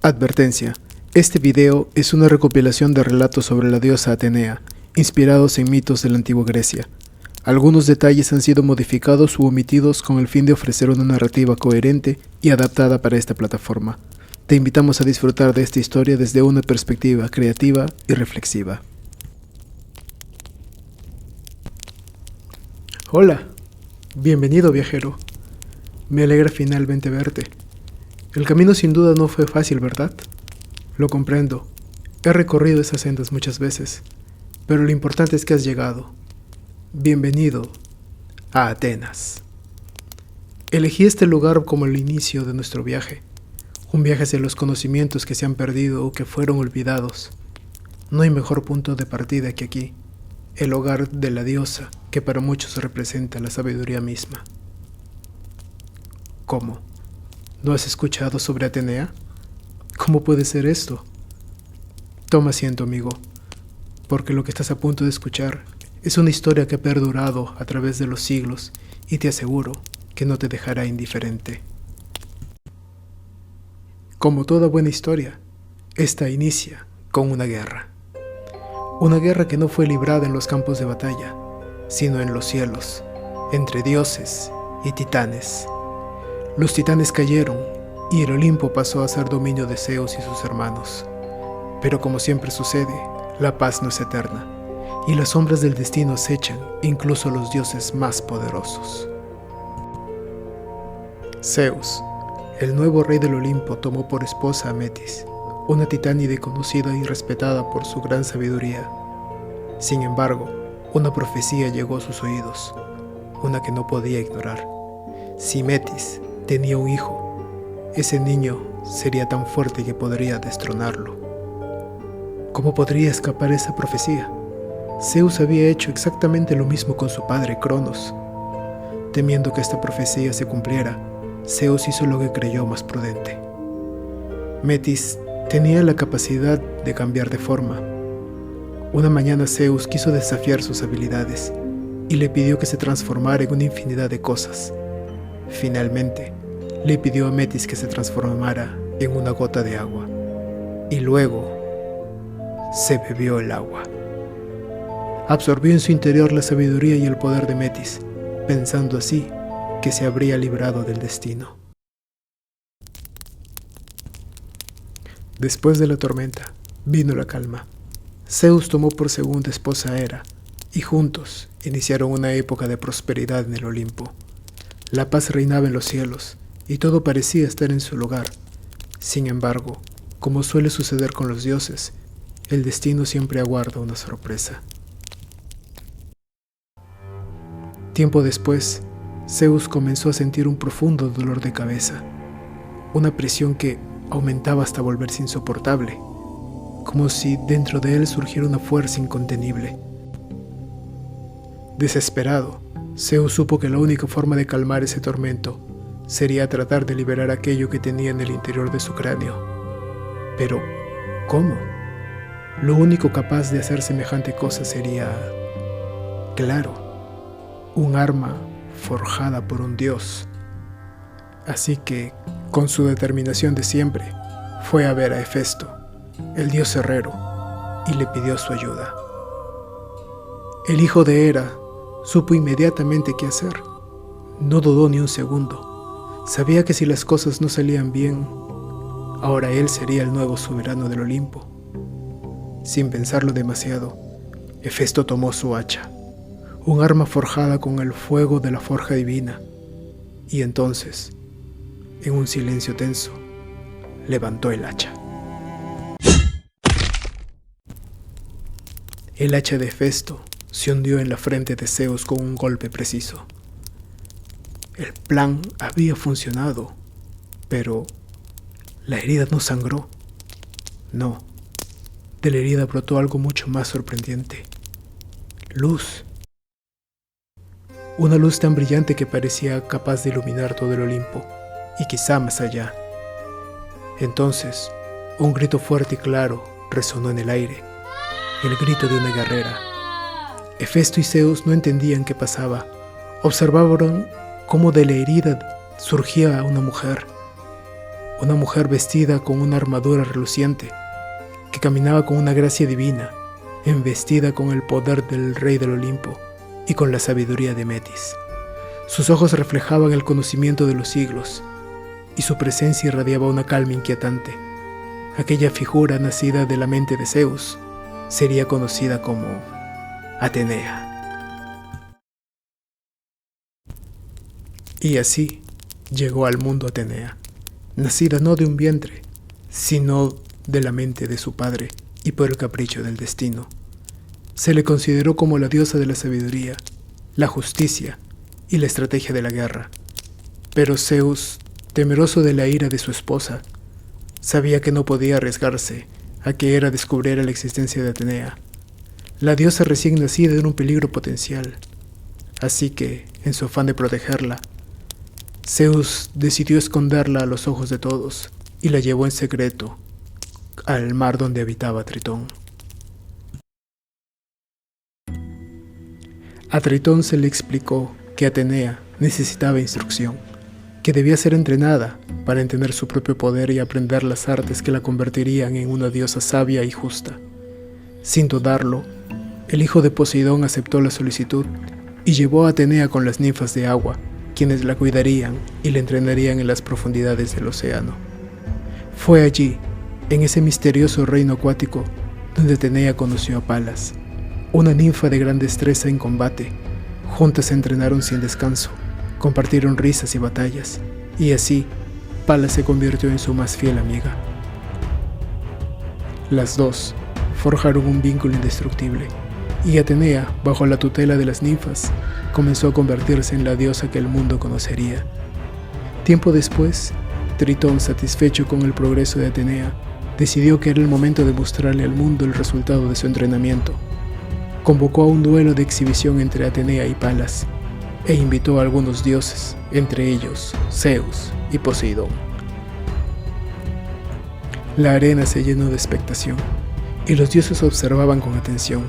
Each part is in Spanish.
Advertencia: este video es una recopilación de relatos sobre la diosa Atenea, inspirados en mitos de la antigua Grecia. Algunos detalles han sido modificados u omitidos con el fin de ofrecer una narrativa coherente y adaptada para esta plataforma. Te invitamos a disfrutar de esta historia desde una perspectiva creativa y reflexiva. Hola, bienvenido viajero. Me alegra finalmente verte. El camino sin duda no fue fácil, ¿verdad? Lo comprendo. He recorrido esas sendas muchas veces, pero lo importante es que has llegado. Bienvenido a Atenas. Elegí este lugar como el inicio de nuestro viaje, un viaje hacia los conocimientos que se han perdido o que fueron olvidados. No hay mejor punto de partida que aquí, el hogar de la diosa que para muchos representa la sabiduría misma. ¿Cómo? ¿No has escuchado sobre Atenea? ¿Cómo puede ser esto? Toma asiento, amigo, porque lo que estás a punto de escuchar es una historia que ha perdurado a través de los siglos y te aseguro que no te dejará indiferente. Como toda buena historia, esta inicia con una guerra. Una guerra que no fue librada en los campos de batalla, sino en los cielos, entre dioses y titanes. Los titanes cayeron y el Olimpo pasó a ser dominio de Zeus y sus hermanos. Pero como siempre sucede, la paz no es eterna, y las sombras del destino acechan incluso a los dioses más poderosos. Zeus, el nuevo rey del Olimpo, tomó por esposa a Metis, una titánide conocida y respetada por su gran sabiduría. Sin embargo, una profecía llegó a sus oídos, una que no podía ignorar. Si Metis tenía un hijo, ese niño sería tan fuerte que podría destronarlo. ¿Cómo podría escapar esa profecía? Zeus había hecho exactamente lo mismo con su padre Cronos. Temiendo que esta profecía se cumpliera, Zeus hizo lo que creyó más prudente. Metis tenía la capacidad de cambiar de forma. Una mañana Zeus quiso desafiar sus habilidades y le pidió que se transformara en una infinidad de cosas. Finalmente, le pidió a Metis que se transformara en una gota de agua, y luego se bebió el agua. Absorbió en su interior la sabiduría y el poder de Metis, pensando así que se habría librado del destino. Después de la tormenta, vino la calma. Zeus tomó por segunda esposa a Hera, y juntos iniciaron una época de prosperidad en el Olimpo. La paz reinaba en los cielos, y todo parecía estar en su lugar. Sin embargo, como suele suceder con los dioses, el destino siempre aguarda una sorpresa. Tiempo después, Zeus comenzó a sentir un profundo dolor de cabeza, una presión que aumentaba hasta volverse insoportable, como si dentro de él surgiera una fuerza incontenible. Desesperado, Zeus supo que la única forma de calmar ese tormento sería tratar de liberar aquello que tenía en el interior de su cráneo. Pero, ¿cómo? Lo único capaz de hacer semejante cosa sería, claro, un arma forjada por un dios. Así que, con su determinación de siempre, fue a ver a Hefesto, el dios herrero, y le pidió su ayuda. El hijo de Hera supo inmediatamente qué hacer. No dudó ni un segundo. Sabía que si las cosas no salían bien, ahora él sería el nuevo soberano del Olimpo. Sin pensarlo demasiado, Hefesto tomó su hacha, un arma forjada con el fuego de la forja divina, y entonces, en un silencio tenso, levantó el hacha. El hacha de Hefesto se hundió en la frente de Zeus con un golpe preciso. El plan había funcionado, pero la herida no sangró. No, de la herida brotó algo mucho más sorprendente. Luz. Una luz tan brillante que parecía capaz de iluminar todo el Olimpo, y quizá más allá. Entonces, un grito fuerte y claro resonó en el aire, el grito de una guerrera. Hefesto y Zeus no entendían qué pasaba. Observaron cómo de la herida surgía una mujer. una mujer vestida con una armadura reluciente, que caminaba con una gracia divina, embestida con el poder del rey del Olimpo y con la sabiduría de Metis. Sus ojos reflejaban el conocimiento de los siglos, y su presencia irradiaba una calma inquietante. Aquella figura nacida de la mente de Zeus sería conocida como Atenea. Y así llegó al mundo Atenea, nacida no de un vientre, sino de la mente de su padre y por el capricho del destino. Se le consideró como la diosa de la sabiduría, la justicia y la estrategia de la guerra. Pero Zeus, temeroso de la ira de su esposa, sabía que no podía arriesgarse a que Hera descubriera la existencia de Atenea. La diosa recién nacida era un peligro potencial, así que, en su afán de protegerla, Zeus decidió esconderla a los ojos de todos y la llevó en secreto al mar donde habitaba Tritón. A Tritón se le explicó que Atenea necesitaba instrucción, que debía ser entrenada para entender su propio poder y aprender las artes que la convertirían en una diosa sabia y justa. Sin dudarlo, el hijo de Poseidón aceptó la solicitud y llevó a Atenea con las ninfas de agua, quienes la cuidarían y la entrenarían en las profundidades del océano. Fue allí, en ese misterioso reino acuático, donde Atenea conoció a Palas, una ninfa de gran destreza en combate. Juntas se entrenaron sin descanso, compartieron risas y batallas, y así, Palas se convirtió en su más fiel amiga. Las dos forjaron un vínculo indestructible, y Atenea, bajo la tutela de las ninfas, comenzó a convertirse en la diosa que el mundo conocería. Tiempo después, Tritón, satisfecho con el progreso de Atenea, decidió que era el momento de mostrarle al mundo el resultado de su entrenamiento. Convocó a un duelo de exhibición entre Atenea y Palas, e invitó a algunos dioses, entre ellos Zeus y Poseidón. La arena se llenó de expectación, y los dioses observaban con atención.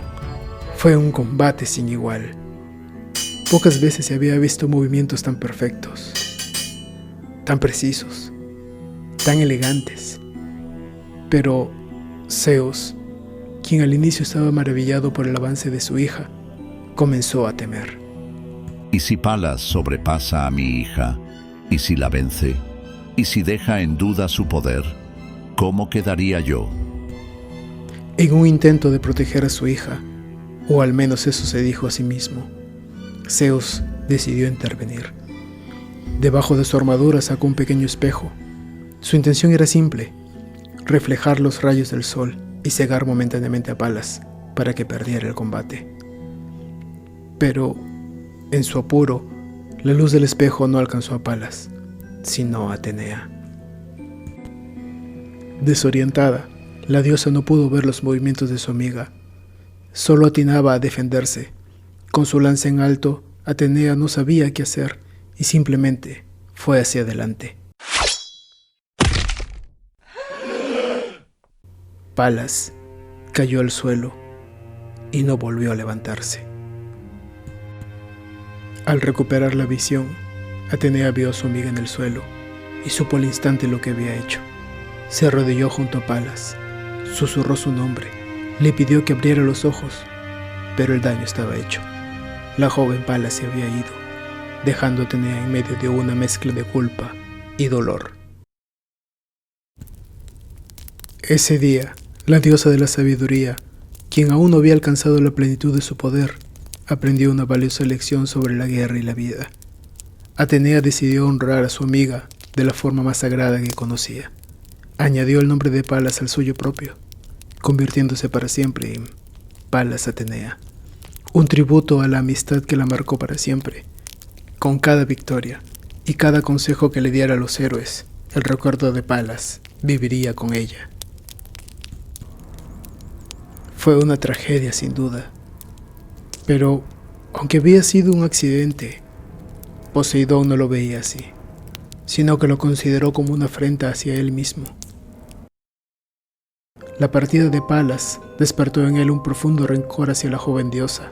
Fue un combate sin igual. Pocas veces se había visto movimientos tan perfectos, tan precisos, tan elegantes. Pero Zeus, quien al inicio estaba maravillado por el avance de su hija, comenzó a temer. ¿Y si Palas sobrepasa a mi hija? ¿Y si la vence? ¿Y si deja en duda su poder? ¿Cómo quedaría yo? En un intento de proteger a su hija, o al menos eso se dijo a sí mismo, Zeus decidió intervenir. Debajo de su armadura sacó un pequeño espejo. Su intención era simple: reflejar los rayos del sol y cegar momentáneamente a Palas para que perdiera el combate. Pero, en su apuro, la luz del espejo no alcanzó a Palas, sino a Atenea. Desorientada, la diosa no pudo ver los movimientos de su amiga. Solo atinaba a defenderse. Con su lanza en alto, Atenea no sabía qué hacer y simplemente fue hacia adelante. Palas cayó al suelo y no volvió a levantarse. Al recuperar la visión, Atenea vio a su amiga en el suelo y supo al instante lo que había hecho. Se arrodilló junto a Palas, susurró su nombre, le pidió que abriera los ojos, pero el daño estaba hecho. La joven Palas se había ido, dejando a Atenea en medio de una mezcla de culpa y dolor. Ese día, la diosa de la sabiduría, quien aún no había alcanzado la plenitud de su poder, aprendió una valiosa lección sobre la guerra y la vida. Atenea decidió honrar a su amiga de la forma más sagrada que conocía. Añadió el nombre de Palas al suyo propio, convirtiéndose para siempre en Palas Atenea, un tributo a la amistad que la marcó para siempre. Con cada victoria y cada consejo que le diera a los héroes, el recuerdo de Palas viviría con ella. Fue una tragedia sin duda, pero aunque había sido un accidente, Poseidón no lo veía así, sino que lo consideró como una afrenta hacia él mismo. La partida de Palas despertó en él un profundo rencor hacia la joven diosa.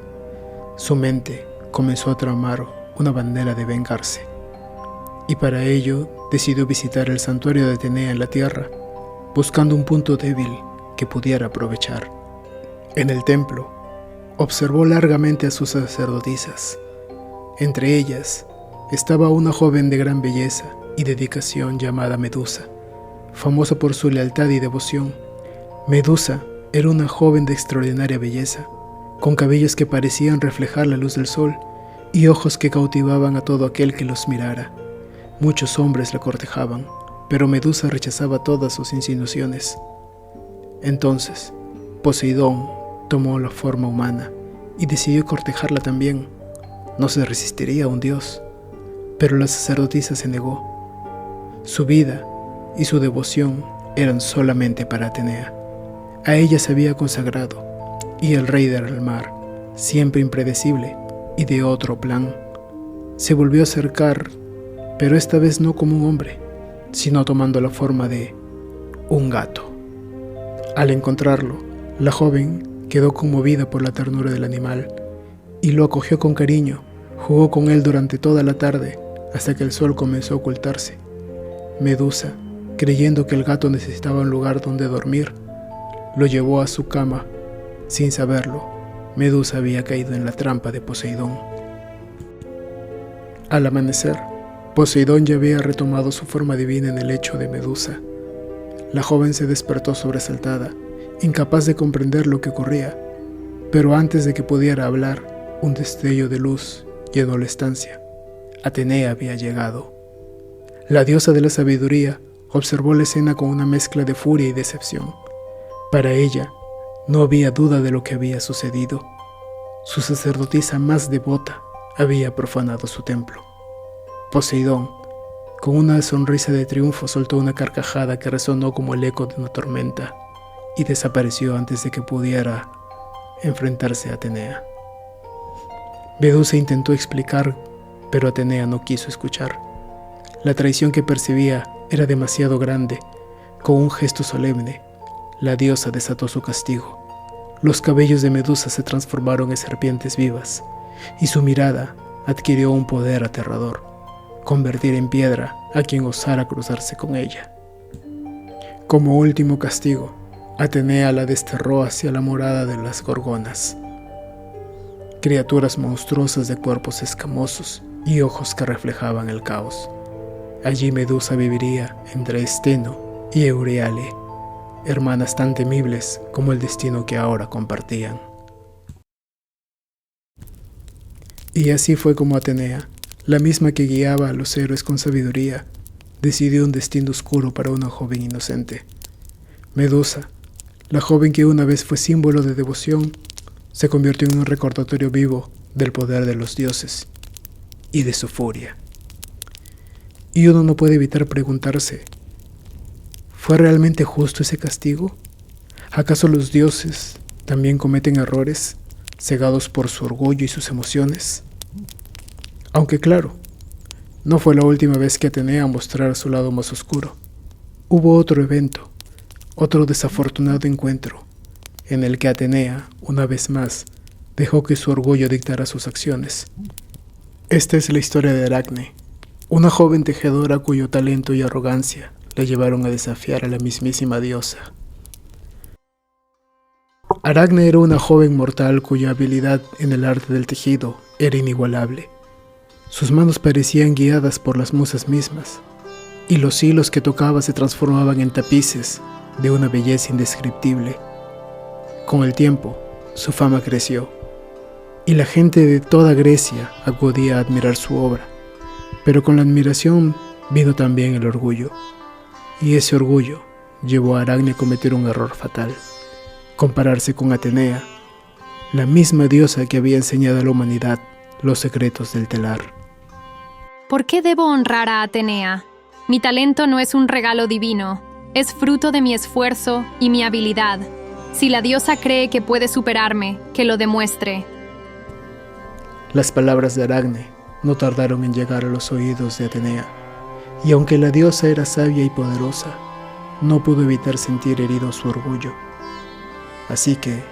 Su mente comenzó a tramar una manera de vengarse. y para ello decidió visitar el santuario de Atenea en la tierra, buscando un punto débil que pudiera aprovechar. En el templo, observó largamente a sus sacerdotisas. Entre ellas estaba una joven de gran belleza y dedicación llamada Medusa, famosa por su lealtad y devoción. Medusa era una joven de extraordinaria belleza, con cabellos que parecían reflejar la luz del sol y ojos que cautivaban a todo aquel que los mirara. Muchos hombres la cortejaban, pero Medusa rechazaba todas sus insinuaciones. Entonces, Poseidón tomó la forma humana y decidió cortejarla también. No se resistiría a un dios, pero la sacerdotisa se negó. Su vida y su devoción eran solamente para Atenea. A ella se había consagrado, y el rey del mar, siempre impredecible y de otro plan, se volvió a acercar, pero esta vez no como un hombre, sino tomando la forma de un gato. Al encontrarlo, la joven quedó conmovida por la ternura del animal y lo acogió con cariño. Jugó con él durante toda la tarde hasta que el sol comenzó a ocultarse. Medusa, creyendo que el gato necesitaba un lugar donde dormir, lo llevó a su cama. Sin saberlo, Medusa había caído en la trampa de Poseidón. Al amanecer, Poseidón ya había retomado su forma divina en el lecho de Medusa. La joven se despertó sobresaltada, incapaz de comprender lo que ocurría, pero antes de que pudiera hablar, un destello de luz llenó la estancia. Atenea había llegado. La diosa de la sabiduría observó la escena con una mezcla de furia y decepción. Para ella, no había duda de lo que había sucedido. Su sacerdotisa más devota había profanado su templo. Poseidón, con una sonrisa de triunfo, soltó una carcajada que resonó como el eco de una tormenta y desapareció antes de que pudiera enfrentarse a Atenea. Medusa intentó explicar, pero Atenea no quiso escuchar. La traición que percibía era demasiado grande. Con un gesto solemne, la diosa desató su castigo. Los cabellos de Medusa se transformaron en serpientes vivas, y su mirada adquirió un poder aterrador: convertir en piedra a quien osara cruzarse con ella. Como último castigo, Atenea la desterró hacia la morada de las gorgonas, criaturas monstruosas de cuerpos escamosos y ojos que reflejaban el caos. Allí Medusa viviría entre Esteno y Euríale, hermanas tan temibles como el destino que ahora compartían. Y así fue como Atenea, la misma que guiaba a los héroes con sabiduría, decidió un destino oscuro para una joven inocente. Medusa, la joven que una vez fue símbolo de devoción, se convirtió en un recordatorio vivo del poder de los dioses y de su furia. Y uno no puede evitar preguntarse, ¿fue realmente justo ese castigo? ¿Acaso los dioses también cometen errores, cegados por su orgullo y sus emociones? Aunque claro, no fue la última vez que Atenea mostrara su lado más oscuro. Hubo otro evento, otro desafortunado encuentro, en el que Atenea, una vez más, dejó que su orgullo dictara sus acciones. Esta es la historia de Aracne, una joven tejedora cuyo talento y arrogancia la llevaron a desafiar a la mismísima diosa. Aracne era una joven mortal cuya habilidad en el arte del tejido era inigualable. Sus manos parecían guiadas por las musas mismas, y los hilos que tocaba se transformaban en tapices de una belleza indescriptible. Con el tiempo, su fama creció, y la gente de toda Grecia acudía a admirar su obra. Pero con la admiración vino también el orgullo, y ese orgullo llevó a Aracne a cometer un error fatal: compararse con Atenea, la misma diosa que había enseñado a la humanidad los secretos del telar. ¿Por qué debo honrar a Atenea? Mi talento no es un regalo divino, es fruto de mi esfuerzo y mi habilidad. Si la diosa cree que puede superarme, que lo demuestre. Las palabras de Aracne no tardaron en llegar a los oídos de Atenea, y aunque la diosa era sabia y poderosa, no pudo evitar sentir herido su orgullo. Así que,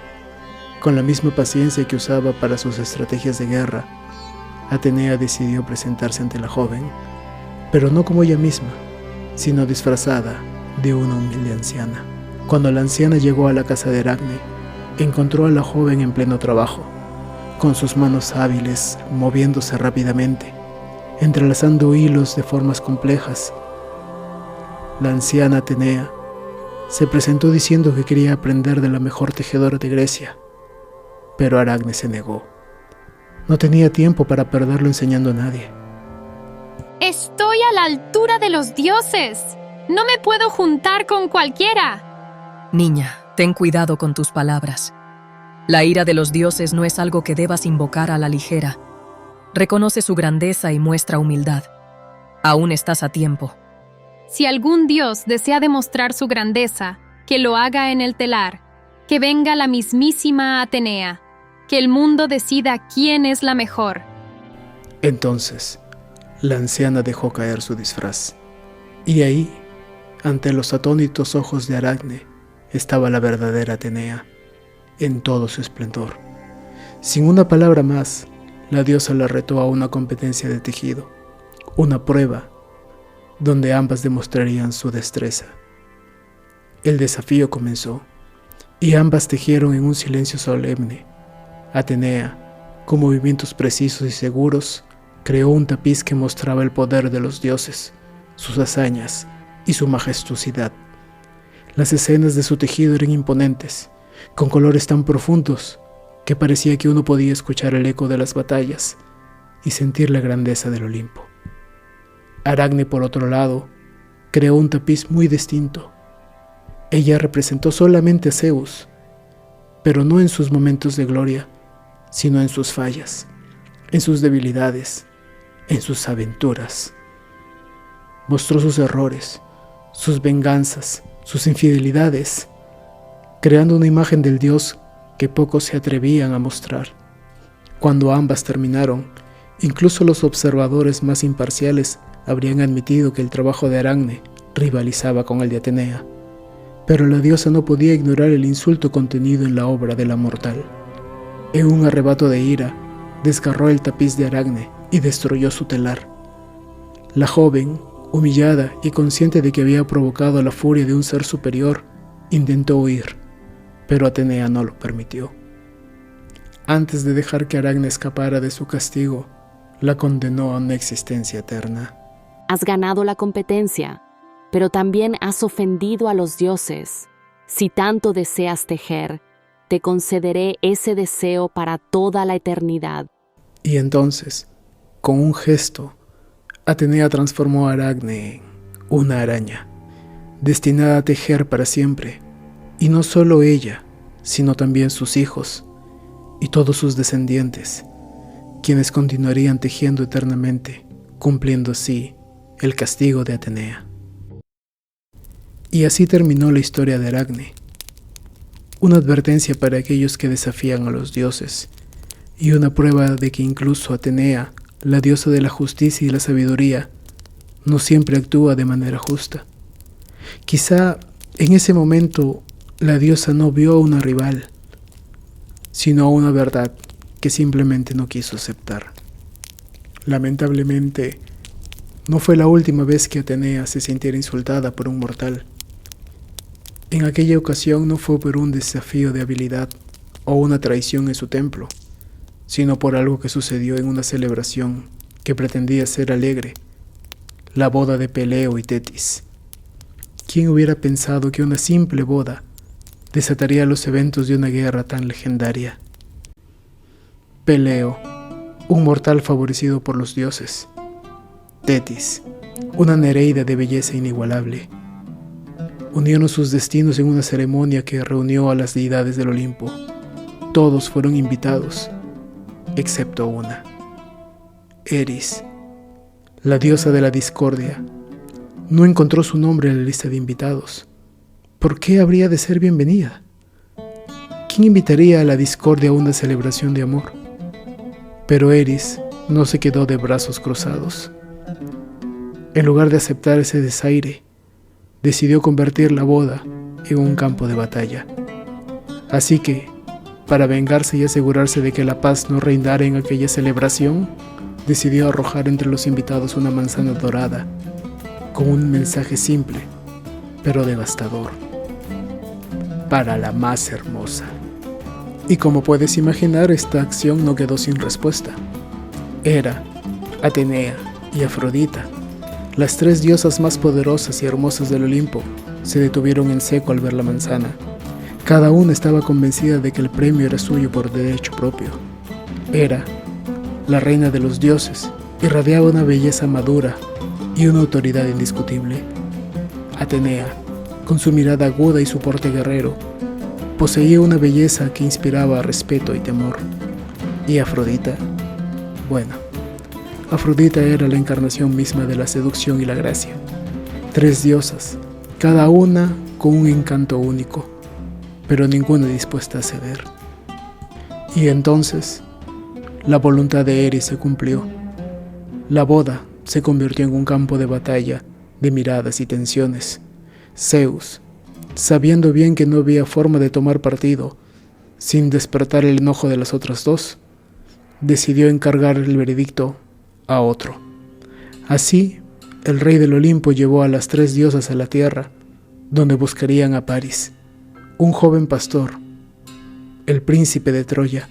con la misma paciencia que usaba para sus estrategias de guerra, Atenea decidió presentarse ante la joven pero no como ella misma, sino disfrazada de una humilde anciana. Cuando la anciana llegó a la casa de Aracne, encontró a la joven en pleno trabajo, con sus manos hábiles moviéndose rápidamente, entrelazando hilos de formas complejas. La anciana Atenea se presentó diciendo que quería aprender de la mejor tejedora de Grecia, pero Aracne se negó. No tenía tiempo para perderlo enseñando a nadie. Estoy a la altura de los dioses. No me puedo juntar con cualquiera. Niña, ten cuidado con tus palabras. La ira de los dioses no es algo que debas invocar a la ligera. Reconoce su grandeza y muestra humildad. Aún estás a tiempo. Si algún dios desea demostrar su grandeza, que lo haga en el telar. Que venga la mismísima Atenea. Que el mundo decida quién es la mejor. Entonces, la anciana dejó caer su disfraz. Y ahí, ante los atónitos ojos de Aracne, estaba la verdadera Atenea, en todo su esplendor. Sin una palabra más, la diosa la retó a una competencia de tejido, una prueba donde ambas demostrarían su destreza. El desafío comenzó, y ambas tejieron en un silencio solemne. Atenea, con movimientos precisos y seguros, creó un tapiz que mostraba el poder de los dioses, sus hazañas y su majestuosidad. Las escenas de su tejido eran imponentes, con colores tan profundos que parecía que uno podía escuchar el eco de las batallas y sentir la grandeza del Olimpo. Aracne, por otro lado, creó un tapiz muy distinto. Ella representó solamente a Zeus, pero no en sus momentos de gloria, sino en sus fallas, en sus debilidades, en sus aventuras. Mostró sus errores, sus venganzas, sus infidelidades, creando una imagen del dios que pocos se atrevían a mostrar. Cuando ambas terminaron, incluso los observadores más imparciales habrían admitido que el trabajo de Aracne rivalizaba con el de Atenea, pero la diosa no podía ignorar el insulto contenido en la obra de la mortal. En un arrebato de ira, desgarró el tapiz de Aracne y destruyó su telar. La joven, humillada y consciente de que había provocado la furia de un ser superior, intentó huir, pero Atenea no lo permitió. Antes de dejar que Aracne escapara de su castigo, la condenó a una existencia eterna. Has ganado la competencia, pero también has ofendido a los dioses. Si tanto deseas tejer, te concederé ese deseo para toda la eternidad. Y entonces, con un gesto, Atenea transformó a Aracne en una araña, destinada a tejer para siempre, y no solo ella, sino también sus hijos y todos sus descendientes, quienes continuarían tejiendo eternamente, cumpliendo así el castigo de Atenea. Y así terminó la historia de Aracne, una advertencia para aquellos que desafían a los dioses, y una prueba de que incluso Atenea, la diosa de la justicia y la sabiduría, no siempre actúa de manera justa. Quizá en ese momento la diosa no vio a una rival, sino a una verdad que simplemente no quiso aceptar. Lamentablemente, no fue la última vez que Atenea se sintiera insultada por un mortal. En aquella ocasión no fue por un desafío de habilidad o una traición en su templo, sino por algo que sucedió en una celebración que pretendía ser alegre, la boda de Peleo y Tetis. ¿Quién hubiera pensado que una simple boda desataría los eventos de una guerra tan legendaria? Peleo, un mortal favorecido por los dioses. Tetis, una nereida de belleza inigualable. Unieron sus destinos en una ceremonia que reunió a las deidades del Olimpo. Todos fueron invitados, excepto una. Eris, la diosa de la discordia, no encontró su nombre en la lista de invitados. ¿Por qué habría de ser bienvenida? ¿Quién invitaría a la discordia a una celebración de amor? Pero Eris no se quedó de brazos cruzados. En lugar de aceptar ese desaire, decidió convertir la boda en un campo de batalla. Así que, para vengarse y asegurarse de que la paz no reinara en aquella celebración, decidió arrojar entre los invitados una manzana dorada, con un mensaje simple, pero devastador, para la más hermosa. Y como puedes imaginar, esta acción no quedó sin respuesta. Hera, Atenea y Afrodita, las tres diosas más poderosas y hermosas del Olimpo, se detuvieron en seco al ver la manzana. Cada una estaba convencida de que el premio era suyo por derecho propio. Hera, la reina de los dioses, irradiaba una belleza madura y una autoridad indiscutible. Atenea, con su mirada aguda y su porte guerrero, poseía una belleza que inspiraba respeto y temor. Y Afrodita, bueno, Afrodita era la encarnación misma de la seducción y la gracia. Tres diosas, cada una con un encanto único, pero ninguna dispuesta a ceder. Y entonces, la voluntad de Eris se cumplió. La boda se convirtió en un campo de batalla, de miradas y tensiones. Zeus, sabiendo bien que no había forma de tomar partido, sin despertar el enojo de las otras dos, decidió encargar el veredicto a otro. Así, el rey del Olimpo llevó a las tres diosas a la tierra, donde buscarían a Paris, un joven pastor, el príncipe de Troya,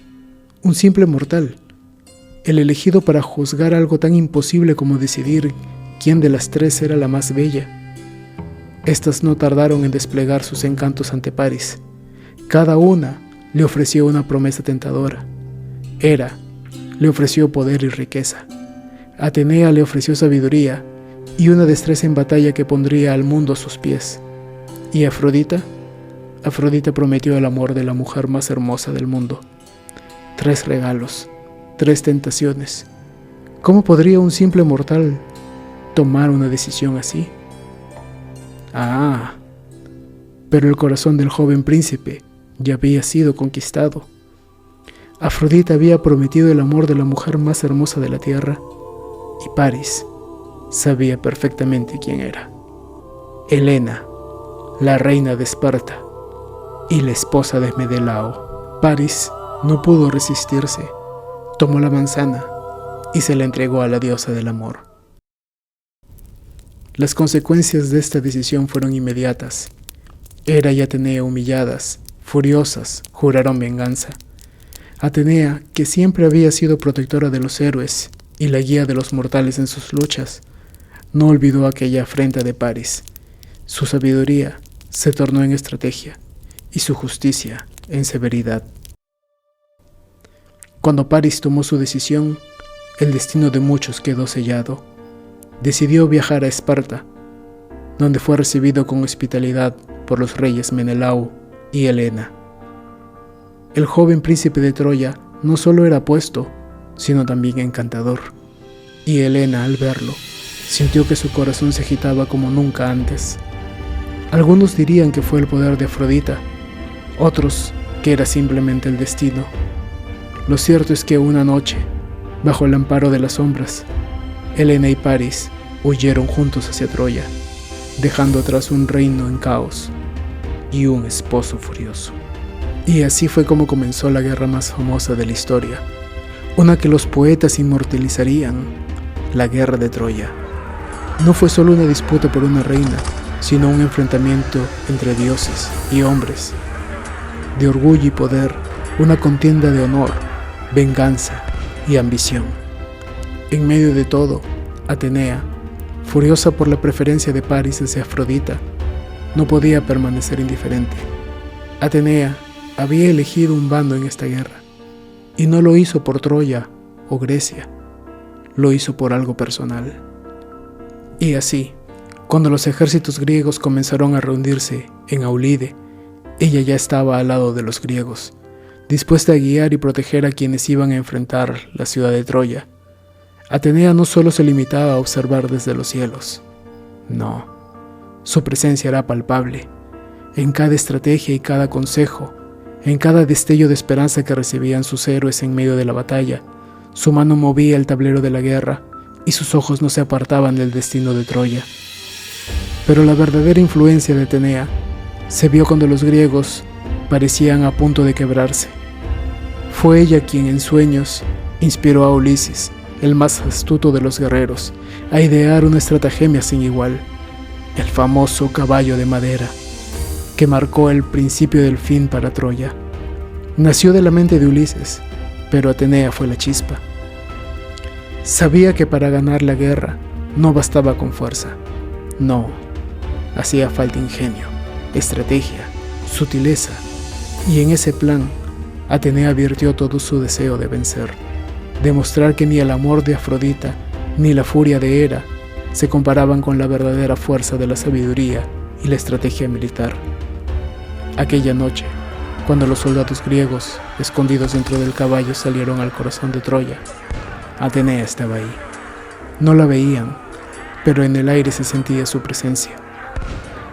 un simple mortal, el elegido para juzgar algo tan imposible como decidir quién de las tres era la más bella. Estas no tardaron en desplegar sus encantos ante Paris. Cada una le ofreció una promesa tentadora. Hera le ofreció poder y riqueza. Atenea le ofreció sabiduría y una destreza en batalla que pondría al mundo a sus pies. ¿Y Afrodita? Afrodita prometió el amor de la mujer más hermosa del mundo. 3 regalos, 3 tentaciones. ¿Cómo podría un simple mortal tomar una decisión así? Ah, pero el corazón del joven príncipe ya había sido conquistado. Afrodita había prometido el amor de la mujer más hermosa de la tierra, y Paris sabía perfectamente quién era. Helena, la reina de Esparta y la esposa de Menelao. Paris no pudo resistirse, tomó la manzana y se la entregó a la diosa del amor. Las consecuencias de esta decisión fueron inmediatas. Hera y Atenea, humilladas, furiosas, juraron venganza. Atenea, que siempre había sido protectora de los héroes y la guía de los mortales en sus luchas, no olvidó aquella afrenta de Paris. Su sabiduría se tornó en estrategia y su justicia en severidad. Cuando Paris tomó su decisión, el destino de muchos quedó sellado. Decidió viajar a Esparta, donde fue recibido con hospitalidad por los reyes Menelao y Helena. El joven príncipe de Troya no solo era apuesto, sino también encantador, y Helena, al verlo, sintió que su corazón se agitaba como nunca antes. Algunos dirían que fue el poder de Afrodita, otros que era simplemente el destino. Lo cierto es que una noche, bajo el amparo de las sombras, Helena y Paris huyeron juntos hacia Troya, dejando atrás un reino en caos y un esposo furioso. Y así fue como comenzó la guerra más famosa de la historia, una que los poetas inmortalizarían, la guerra de Troya. No fue solo una disputa por una reina, sino un enfrentamiento entre dioses y hombres, de orgullo y poder, una contienda de honor, venganza y ambición. En medio de todo, Atenea, furiosa por la preferencia de Paris hacia Afrodita, no podía permanecer indiferente. Atenea había elegido un bando en esta guerra, y no lo hizo por Troya o Grecia, lo hizo por algo personal. Y así, cuando los ejércitos griegos comenzaron a reunirse en Aulide, ella ya estaba al lado de los griegos, dispuesta a guiar y proteger a quienes iban a enfrentar la ciudad de Troya. Atenea no solo se limitaba a observar desde los cielos, no, su presencia era palpable, en cada estrategia y cada consejo, en cada destello de esperanza que recibían sus héroes en medio de la batalla. Su mano movía el tablero de la guerra y sus ojos no se apartaban del destino de Troya. Pero la verdadera influencia de Atenea se vio cuando los griegos parecían a punto de quebrarse. Fue ella quien en sueños inspiró a Ulises, el más astuto de los guerreros, a idear una estratagema sin igual, el famoso caballo de madera, que marcó el principio del fin para Troya. Nació de la mente de Ulises, pero Atenea fue la chispa. Sabía que para ganar la guerra no bastaba con fuerza. No, hacía falta ingenio, estrategia, sutileza, y en ese plan Atenea virtió todo su deseo de vencer, demostrar que ni el amor de Afrodita ni la furia de Hera se comparaban con la verdadera fuerza de la sabiduría y la estrategia militar. Aquella noche, cuando los soldados griegos, escondidos dentro del caballo, salieron al corazón de Troya, Atenea estaba ahí. No la veían, pero en el aire se sentía su presencia.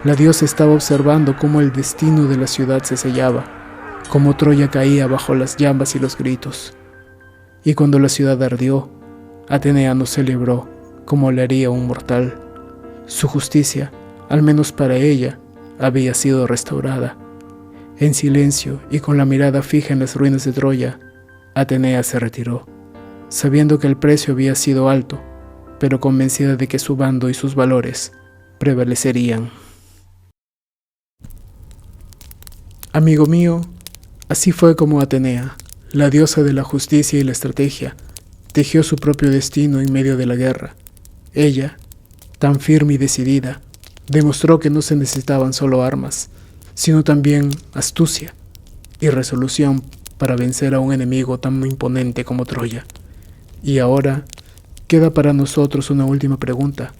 La diosa estaba observando cómo el destino de la ciudad se sellaba, cómo Troya caía bajo las llamas y los gritos. Y cuando la ciudad ardió, Atenea no celebró como le haría un mortal. Su justicia, al menos para ella, había sido restaurada. En silencio y con la mirada fija en las ruinas de Troya, Atenea se retiró, sabiendo que el precio había sido alto, pero convencida de que su bando y sus valores prevalecerían. Amigo mío, así fue como Atenea, la diosa de la justicia y la estrategia, tejió su propio destino en medio de la guerra. Ella, tan firme y decidida, demostró que no se necesitaban solo armas, sino también astucia y resolución para vencer a un enemigo tan imponente como Troya. Y ahora queda para nosotros una última pregunta.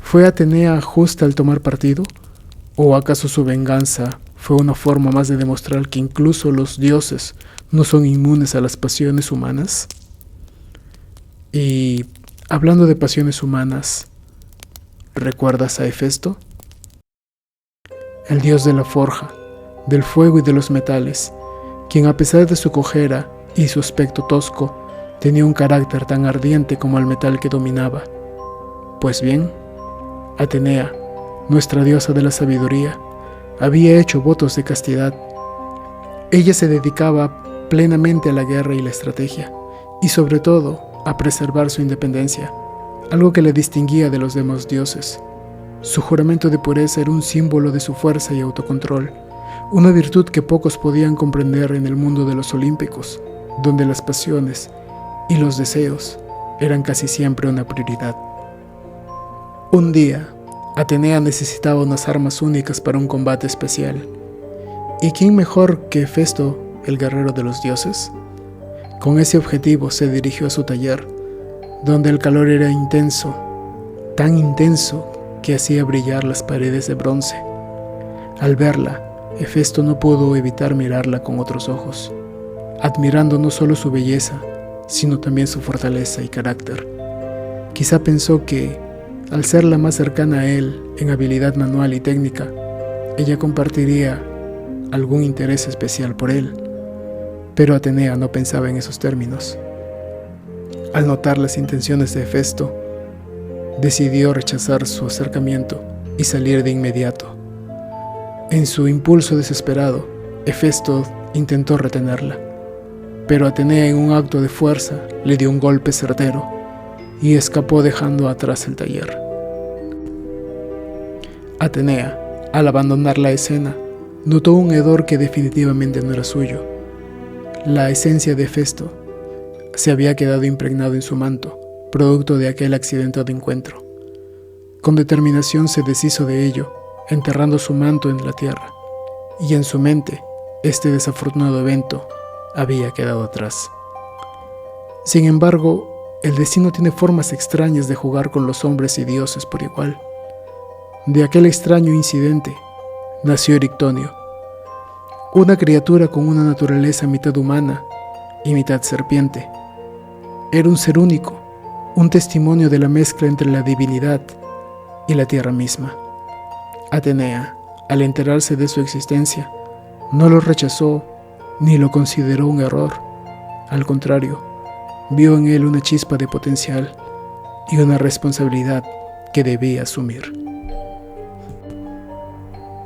¿Fue Atenea justa al tomar partido? ¿O acaso su venganza fue una forma más de demostrar que incluso los dioses no son inmunes a las pasiones humanas? Y hablando de pasiones humanas, ¿recuerdas a Hefesto? El dios de la forja, del fuego y de los metales, quien a pesar de su cojera y su aspecto tosco, tenía un carácter tan ardiente como el metal que dominaba. Pues bien, Atenea, nuestra diosa de la sabiduría, había hecho votos de castidad. Ella se dedicaba plenamente a la guerra y la estrategia, y sobre todo a preservar su independencia, algo que le distinguía de los demás dioses. Su juramento de pureza era un símbolo de su fuerza y autocontrol, una virtud que pocos podían comprender en el mundo de los olímpicos, donde las pasiones y los deseos eran casi siempre una prioridad. Un día, Atenea necesitaba unas armas únicas para un combate especial. ¿Y quién mejor que Hefesto, el guerrero de los dioses? Con ese objetivo se dirigió a su taller, donde el calor era intenso, tan intenso que hacía brillar las paredes de bronce. Al verla, Hefesto no pudo evitar mirarla con otros ojos, admirando no solo su belleza, sino también su fortaleza y carácter. Quizá pensó que, al ser la más cercana a él en habilidad manual y técnica, ella compartiría algún interés especial por él, pero Atenea no pensaba en esos términos. Al notar las intenciones de Hefesto, decidió rechazar su acercamiento y salir de inmediato. En su impulso desesperado, Hefesto intentó retenerla, pero Atenea, en un acto de fuerza, le dio un golpe certero y escapó dejando atrás el taller. Atenea, al abandonar la escena, notó un hedor que definitivamente no era suyo. La esencia de Hefesto se había quedado impregnado en su manto, producto de aquel accidentado encuentro. Con determinación se deshizo de ello, enterrando su manto en la tierra, y en su mente, este desafortunado evento había quedado atrás. Sin embargo, el destino tiene formas extrañas de jugar con los hombres y dioses por igual. De aquel extraño incidente nació Erictonio, una criatura con una naturaleza mitad humana y mitad serpiente. Era un ser único, un testimonio de la mezcla entre la divinidad y la tierra misma. Atenea, al enterarse de su existencia, no lo rechazó ni lo consideró un error. Al contrario, vio en él una chispa de potencial y una responsabilidad que debía asumir.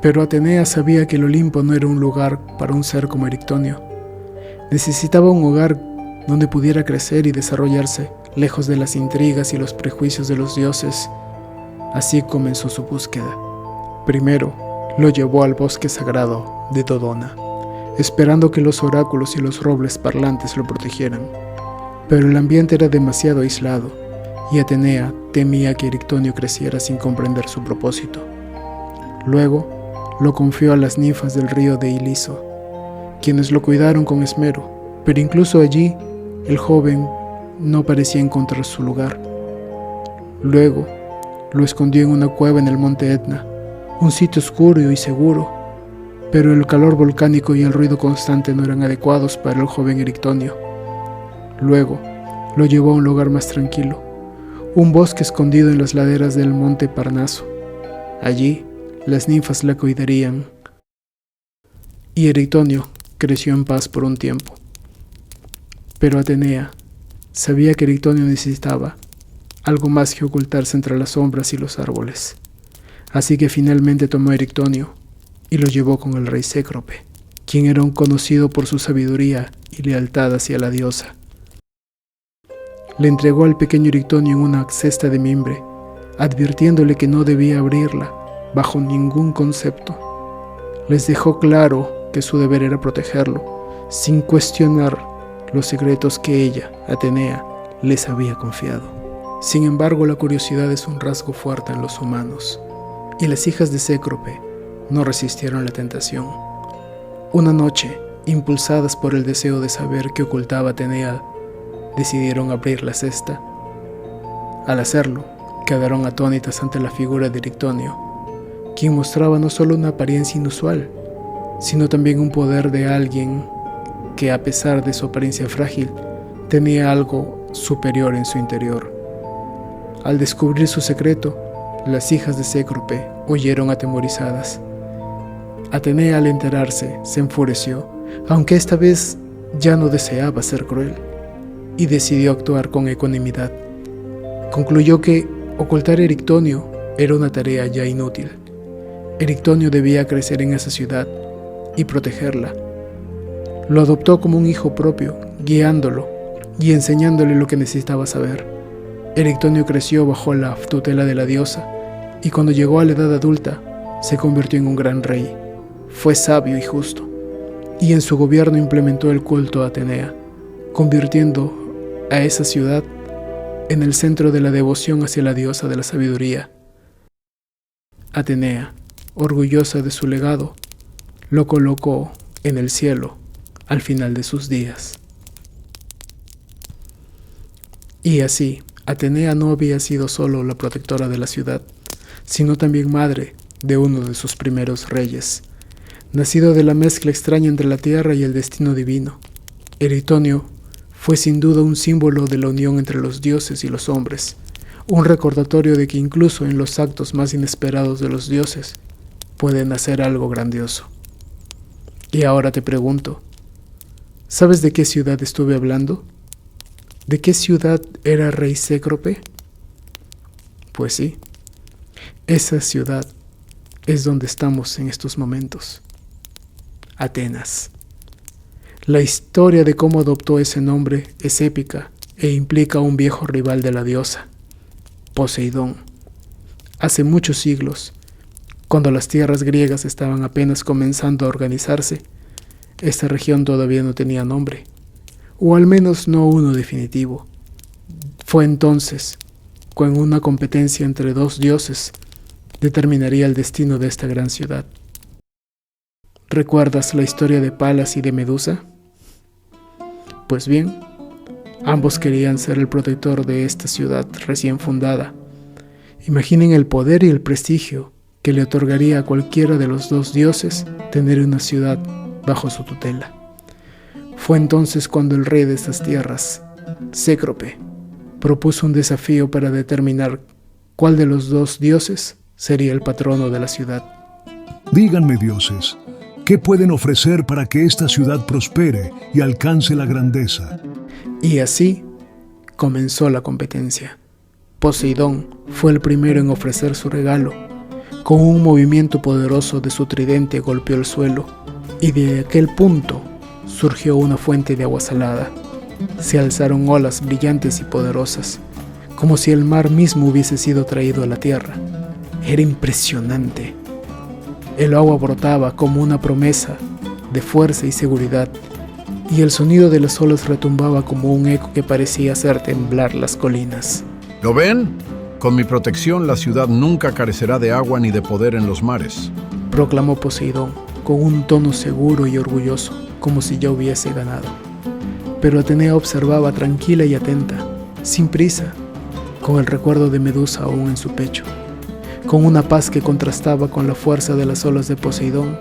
Pero Atenea sabía que el Olimpo no era un lugar para un ser como Erictonio. Necesitaba un hogar donde pudiera crecer y desarrollarse lejos de las intrigas y los prejuicios de los dioses. Así comenzó su búsqueda. Primero, lo llevó al bosque sagrado de Dodona, esperando que los oráculos y los robles parlantes lo protegieran. Pero el ambiente era demasiado aislado, y Atenea temía que Erictonio creciera sin comprender su propósito. Luego, lo confió a las ninfas del río de Iliso, quienes lo cuidaron con esmero, pero incluso allí, el joven no parecía encontrar su lugar. Luego, lo escondió en una cueva en el monte Etna, un sitio oscuro y seguro, pero el calor volcánico y el ruido constante no eran adecuados para el joven Erictonio. Luego, lo llevó a un lugar más tranquilo, un bosque escondido en las laderas del monte Parnaso. Allí, las ninfas la cuidarían, y Erictonio creció en paz por un tiempo. Pero Atenea sabía que Erictonio necesitaba algo más que ocultarse entre las sombras y los árboles. Así que finalmente tomó a Erictonio y lo llevó con el rey Cécrope, quien era un conocido por su sabiduría y lealtad hacia la diosa. Le entregó al pequeño Erictonio en una cesta de mimbre, advirtiéndole que no debía abrirla bajo ningún concepto. Les dejó claro que su deber era protegerlo, sin cuestionar los secretos que ella, Atenea, les había confiado. Sin embargo, la curiosidad es un rasgo fuerte en los humanos, y las hijas de Cécrope no resistieron la tentación. Una noche, impulsadas por el deseo de saber qué ocultaba Atenea, decidieron abrir la cesta. Al hacerlo, quedaron atónitas ante la figura de Erictonio, quien mostraba no solo una apariencia inusual, sino también un poder de alguien que, a pesar de su apariencia frágil, tenía algo superior en su interior. Al descubrir su secreto, las hijas de Cécrope huyeron atemorizadas. Atenea, al enterarse, se enfureció, aunque esta vez ya no deseaba ser cruel, y decidió actuar con ecuanimidad. Concluyó que ocultar a Erictonio era una tarea ya inútil. Erictonio debía crecer en esa ciudad y protegerla. Lo adoptó como un hijo propio, guiándolo y enseñándole lo que necesitaba saber. Erictonio creció bajo la tutela de la diosa, y cuando llegó a la edad adulta, se convirtió en un gran rey. Fue sabio y justo, y en su gobierno implementó el culto a Atenea, convirtiendo a esa ciudad en el centro de la devoción hacia la diosa de la sabiduría. Atenea, orgullosa de su legado, lo colocó en el cielo al final de sus días. Y así, Atenea no había sido solo la protectora de la ciudad, sino también madre de uno de sus primeros reyes, nacido de la mezcla extraña entre la tierra y el destino divino. Erictonio fue sin duda un símbolo de la unión entre los dioses y los hombres, un recordatorio de que incluso en los actos más inesperados de los dioses puede nacer algo grandioso. Y ahora te pregunto, ¿sabes de qué ciudad estuve hablando? ¿De qué ciudad era rey Cécrope? Pues sí, esa ciudad es donde estamos en estos momentos. Atenas. La historia de cómo adoptó ese nombre es épica e implica a un viejo rival de la diosa, Poseidón. Hace muchos siglos, cuando las tierras griegas estaban apenas comenzando a organizarse, esta región todavía no tenía nombre, o al menos no uno definitivo. Fue entonces, cuando una competencia entre dos dioses determinaría el destino de esta gran ciudad. ¿Recuerdas la historia de Palas y de Medusa? Pues bien, ambos querían ser el protector de esta ciudad recién fundada. Imaginen el poder y el prestigio que le otorgaría a cualquiera de los dos dioses tener una ciudad bajo su tutela. Fue entonces cuando el rey de estas tierras, Cécrope, propuso un desafío para determinar cuál de los dos dioses sería el patrono de la ciudad. Díganme, dioses, ¿qué pueden ofrecer para que esta ciudad prospere y alcance la grandeza? Y así comenzó la competencia. Poseidón fue el primero en ofrecer su regalo. Con un movimiento poderoso de su tridente golpeó el suelo, y de aquel punto surgió una fuente de agua salada. se alzaron olas brillantes y poderosas, como si el mar mismo hubiese sido traído a la tierra. Era impresionante. El agua brotaba como una promesa de fuerza y seguridad, y el sonido de las olas retumbaba como un eco que parecía hacer temblar las colinas. ¿Lo ven? Con mi protección la ciudad nunca carecerá de agua ni de poder en los mares, Proclamó Poseidón, con un tono seguro y orgulloso, como si ya hubiese ganado. Pero Atenea observaba tranquila y atenta, sin prisa, con el recuerdo de Medusa aún en su pecho, con una paz que contrastaba con la fuerza de las olas de Poseidón.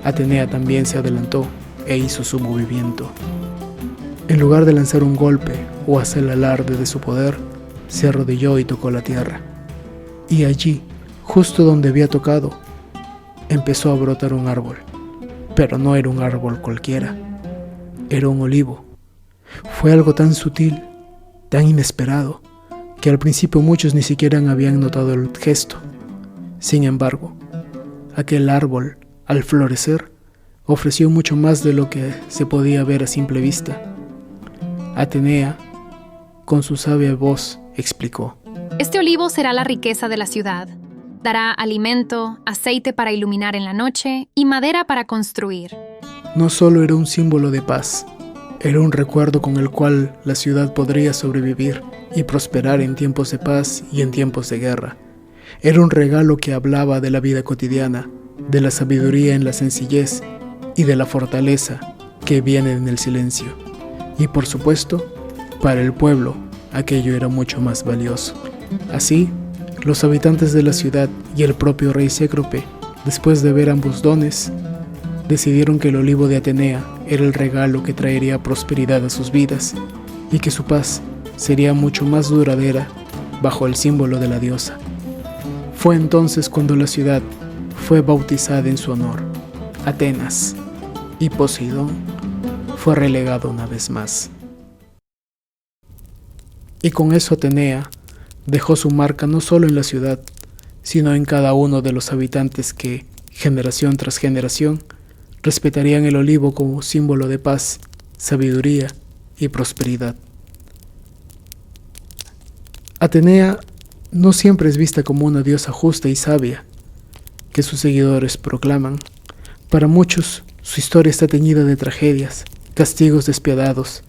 Atenea también se adelantó e hizo su movimiento. En lugar de lanzar un golpe o hacer alarde de su poder, se arrodilló y tocó la tierra. Y allí, justo donde había tocado, empezó a brotar un árbol. Pero no era un árbol cualquiera, era un olivo. Fue algo tan sutil, tan inesperado, que al principio muchos ni siquiera habían notado el gesto. Sin embargo, aquel árbol, al florecer, ofreció mucho más de lo que se podía ver a simple vista. Atenea, con su sabia voz, explicó: Este olivo será la riqueza de la ciudad. Dará alimento, aceite para iluminar en la noche y madera para construir. No solo era un símbolo de paz, era un recuerdo con el cual la ciudad podría sobrevivir y prosperar en tiempos de paz y en tiempos de guerra. Era un regalo que hablaba de la vida cotidiana, de la sabiduría en la sencillez y de la fortaleza que viene en el silencio. Y por supuesto, para el pueblo, aquello era mucho más valioso. Así, los habitantes de la ciudad y el propio rey Cécrope, después de ver ambos dones, decidieron que el olivo de Atenea era el regalo que traería prosperidad a sus vidas y que su paz sería mucho más duradera bajo el símbolo de la diosa. Fue entonces cuando la ciudad fue bautizada en su honor, Atenas, y Poseidón fue relegado una vez más. Y con eso Atenea dejó su marca no solo en la ciudad, sino en cada uno de los habitantes que, generación tras generación, respetarían el olivo como símbolo de paz, sabiduría y prosperidad. Atenea no siempre es vista como una diosa justa y sabia, que sus seguidores proclaman. Para muchos, su historia está teñida de tragedias, castigos despiadados,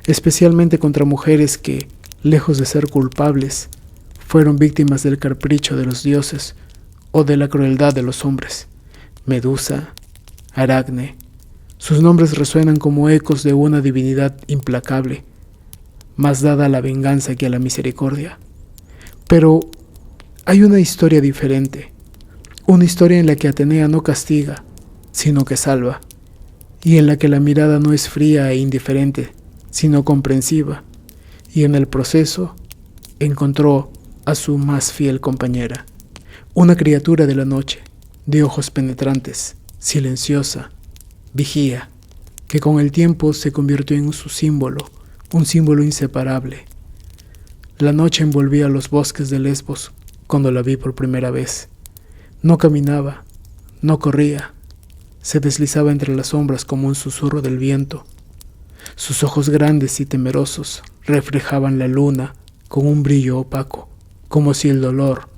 especialmente contra mujeres que, lejos de ser culpables, fueron víctimas del capricho de los dioses o de la crueldad de los hombres. Medusa, Aracne, sus nombres resuenan como ecos de una divinidad implacable, más dada a la venganza que a la misericordia. Pero hay una historia diferente, una historia en la que Atenea no castiga, sino que salva, y en la que la mirada no es fría e indiferente, sino comprensiva, y en el proceso encontró a su más fiel compañera, una criatura de la noche, de ojos penetrantes, silenciosa, vigía, que con el tiempo se convirtió en su símbolo, un símbolo inseparable. La noche envolvía los bosques de Lesbos cuando la vi por primera vez. No caminaba, no corría, se deslizaba entre las sombras como un susurro del viento. Sus ojos grandes y temerosos reflejaban la luna con un brillo opaco, como si el dolor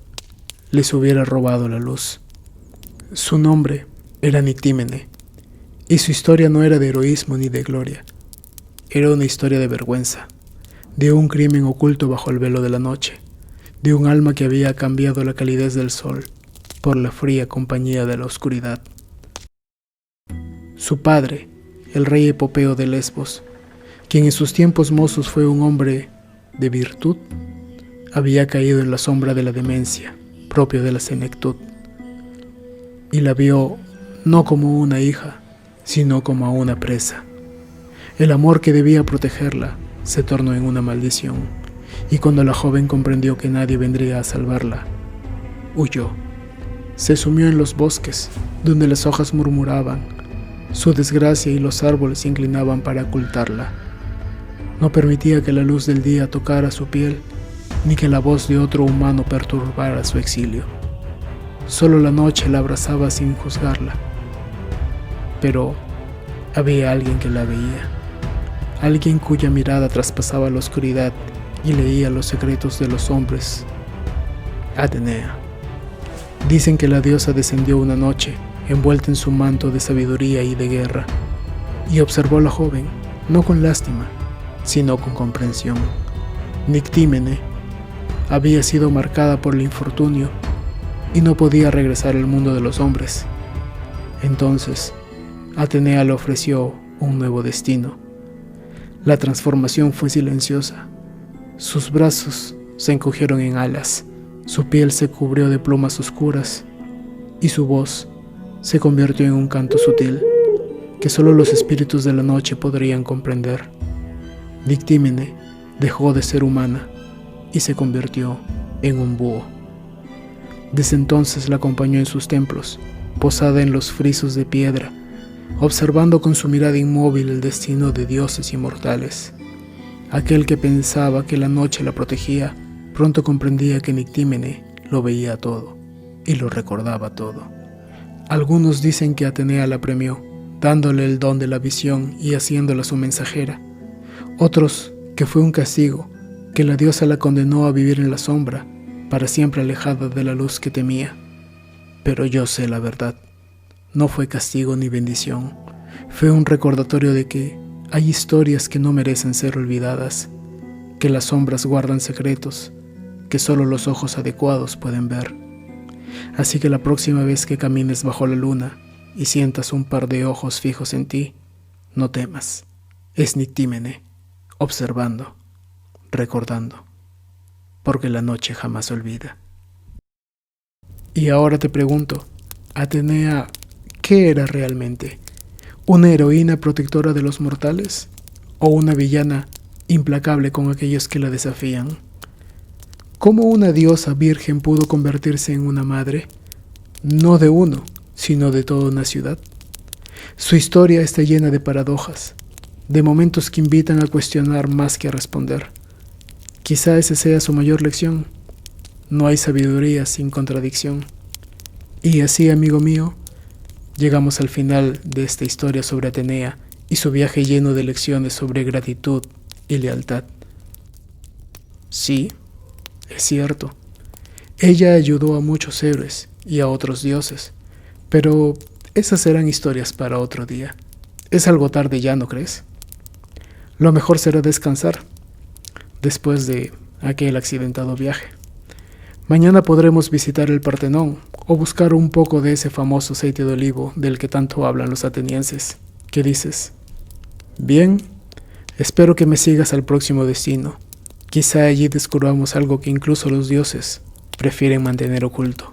les hubiera robado la luz. Su nombre era Nitímene, y su historia no era de heroísmo ni de gloria. Era una historia de vergüenza, de un crimen oculto bajo el velo de la noche, de un alma que había cambiado la calidez del sol por la fría compañía de la oscuridad. Su padre, el rey Epopeo de Lesbos, quien en sus tiempos mozos fue un hombre de virtud, había caído en la sombra de la demencia, propio de la senectud, y la vio no como una hija, sino como a una presa. El amor que debía protegerla se tornó en una maldición, y cuando la joven comprendió que nadie vendría a salvarla, huyó. Se sumió en los bosques, donde las hojas murmuraban su desgracia y los árboles se inclinaban para ocultarla. No permitía que la luz del día tocara su piel, ni que la voz de otro humano perturbara su exilio. Solo la noche la abrazaba sin juzgarla. Pero había alguien que la veía, alguien cuya mirada traspasaba la oscuridad y leía los secretos de los hombres. Atenea. Dicen que la diosa descendió una noche, envuelta en su manto de sabiduría y de guerra, y observó a la joven, no con lástima, sino con comprensión. Nictímene había sido marcada por el infortunio y no podía regresar al mundo de los hombres. Entonces, Atenea le ofreció un nuevo destino. La transformación fue silenciosa. Sus brazos se encogieron en alas, su piel se cubrió de plumas oscuras y su voz se convirtió en un canto sutil que solo los espíritus de la noche podrían comprender. Nictímene dejó de ser humana y se convirtió en un búho. Desde entonces la acompañó en sus templos, posada en los frisos de piedra, observando con su mirada inmóvil el destino de dioses inmortales. Aquel que pensaba que la noche la protegía, pronto comprendía que Nictímene lo veía todo y lo recordaba todo. Algunos dicen que Atenea la premió, dándole el don de la visión y haciéndola su mensajera. Otros que fue un castigo, que la diosa la condenó a vivir en la sombra, para siempre alejada de la luz que temía. Pero yo sé la verdad. No fue castigo ni bendición. Fue un recordatorio de que hay historias que no merecen ser olvidadas, que las sombras guardan secretos que solo los ojos adecuados pueden ver. Así que la próxima vez que camines bajo la luna y sientas un par de ojos fijos en ti, no temas. Es Nictímene, observando, recordando, porque la noche jamás olvida. Y ahora te pregunto, Atenea, ¿qué era realmente? ¿Una heroína protectora de los mortales? ¿O una villana implacable con aquellos que la desafían? ¿Cómo una diosa virgen pudo convertirse en una madre? No de uno, sino de toda una ciudad. Su historia está llena de paradojas, de momentos que invitan a cuestionar más que a responder. Quizá esa sea su mayor lección. No hay sabiduría sin contradicción. Y así, amigo mío, llegamos al final de esta historia sobre Atenea y su viaje lleno de lecciones sobre gratitud y lealtad. Sí, es cierto. Ella ayudó a muchos héroes y a otros dioses, pero esas serán historias para otro día. Es algo tarde ya, ¿no crees? Lo mejor será descansar después de aquel accidentado viaje. Mañana podremos visitar el Partenón o buscar un poco de ese famoso aceite de olivo del que tanto hablan los atenienses. ¿Qué dices? Bien, espero que me sigas al próximo destino. Quizá allí descubramos algo que incluso los dioses prefieren mantener oculto.